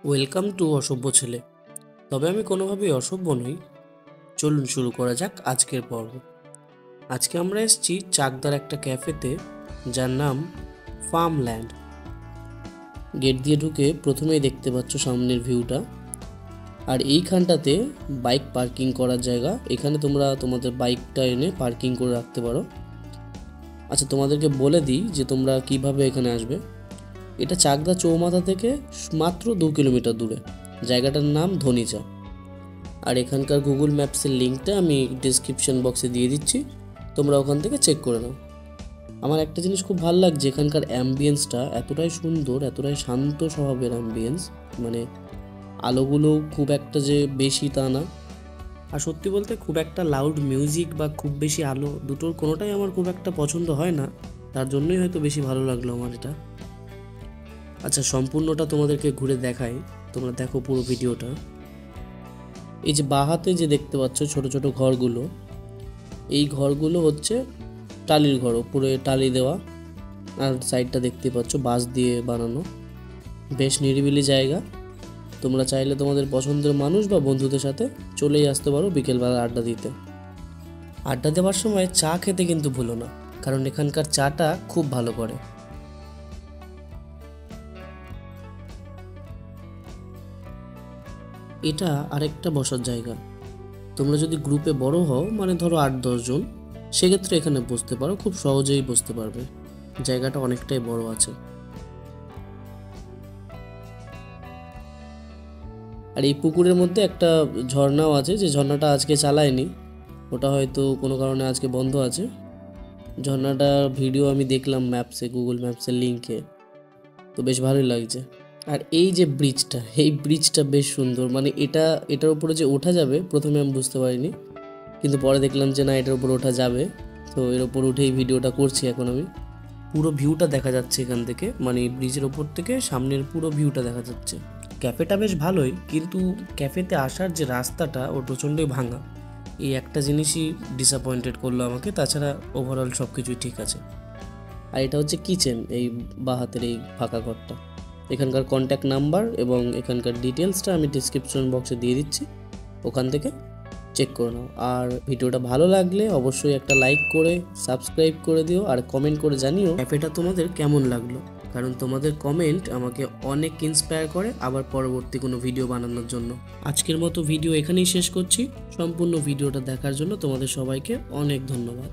Welcome to অসভ্য ছেলে। তবে আমি কোনোভাবেই অসভ্য নই। চলুন শুরু করা যাক আজকের পর্ব। আজকে আমরা এসেছি চাকদার একটা ক্যাফেতে, যার নাম ফার্মল্যান্ড। গেট দিয়ে ঢুকে প্রথমেই দেখতে পাচ্ছ সামনের ভিউটা, আর এইখানটাতে বাইক পার্কিং করার জায়গা। এখানে তোমরা তোমাদের বাইকটা এনে পার্কিং করে রাখতে পারো। আচ্ছা, তোমাদেরকে বলে দিই যে তোমরা কিভাবে এখানে আসবে। এটা চাকদা চৌমাথা থেকে মাত্র 2 কিলোমিটার দূরে। জায়গাটার নাম ধনিচা। আর এখানকার গুগল ম্যাপসের লিঙ্কটা আমি ডিসক্রিপশন বক্সে দিয়ে দিচ্ছি, তোমরা ওখান থেকে চেক করে নাও। আমার একটা জিনিস খুব ভালো লাগছে, এখানকার অ্যাম্বিয়েন্সটা এতটাই সুন্দর, এতটাই শান্ত স্বভাবের অ্যাম্বিয়েন্স। মানে আলোগুলো খুব একটা যে বেশি তা না, আর সত্যি বলতে খুব একটা লাউড মিউজিক বা খুব বেশি আলো, দুটোর কোনোটাই আমার খুব একটা পছন্দ হয় না। তার জন্যই হয়তো বেশি ভালো লাগলো আমার এটা। আচ্ছা, সম্পূর্ণটা তোমাদেরকে ঘুরে দেখাই, তোমরা দেখো পুরো ভিডিওটা। এই যে বাঁ হাতে যে দেখতে পাচ্ছ ছোট ছোট ঘরগুলো, এই ঘরগুলো হচ্ছে টালির ঘর, উপরে টালি দেওয়া। আর সাইডটা দেখতে পাচ্ছ বাঁশ দিয়ে বানানো। বেশ নিরিবিলি জায়গা। তোমরা চাইলে তোমাদের পছন্দের মানুষ বা বন্ধুদের সাথে চলেই আসতে পারো বিকেলবেলা আড্ডা দিতে। আড্ডা দেওয়ার সময় চা খেতে কিন্তু ভুলো না, কারণ এখানকার চাটা খুব ভালো করে। এটা আরেকটা বসার জায়গা। তোমরা যদি গ্রুপে বড় হও, মানে ধরো 8-10 জন, সেক্ষেত্রে এখানে বসতে পারো, খুব সহজেই বসতে পারবে। জায়গাটা অনেকটাই বড় আছে। আর এই পুকুরের মধ্যে একটা ঝর্ণাও আছে, যে ঝর্ণাটা আজকে চালায়নি, ওটা হয়তো কোনো কারণে আজকে বন্ধ আছে। ঝর্ণাটার ভিডিও আমি দেখলাম ম্যাপসে, গুগল ম্যাপসের লিঙ্কে, তো বেশ ভালোই লাগছে। আর এই যে ব্রিজটা, এই ব্রিজটা বেশ সুন্দর। মানে এটার উপরে যে ওঠা যাবে, প্রথমে আমি বুঝতে পারিনি, কিন্তু পরে দেখলাম যে না, এটার উপর ওঠা যাবে। তো এর উপর উঠেই ভিডিওটা করছি এখন আমি। পুরো ভিউটা দেখা যাচ্ছে এখান থেকে, মানে ব্রিজের ওপর থেকে সামনের পুরো ভিউটা দেখা যাচ্ছে। ক্যাফেটা বেশ ভালোই, কিন্তু ক্যাফেতে আসার যে রাস্তাটা, ও প্রচণ্ডই ভাঙা। এই একটা জিনিসই ডিসঅ্যাপয়েন্টেড করলো আমাকে, তাছাড়া ওভারঅল সব কিছুই ঠিক আছে। আর এটা হচ্ছে কিচেন, এই বাঁ হাতের এই ফাঁকা ঘরটা। এখানকার কন্ট্যাক্ট নাম্বার এবং এখানকার ডিটেলসটা আমি ডিসক্রিপশন বক্সে দিয়ে দিচ্ছি, ওখান থেকে চেক করে নাও। আর ভিডিওটা ভালো লাগলে অবশ্যই একটা লাইক করে সাবস্ক্রাইব করে দিও, আর কমেন্ট করে জানিও ক্যাফেটা তোমাদের কেমন লাগলো, কারণ তোমাদের কমেন্ট আমাকে অনেক ইন্সপায়ার করে আবার পরবর্তী কোনো ভিডিও বানানোর জন্য। আজকের মতো ভিডিও এখানেই শেষ করছি। সম্পূর্ণ ভিডিওটা দেখার জন্য তোমাদের সবাইকে অনেক ধন্যবাদ।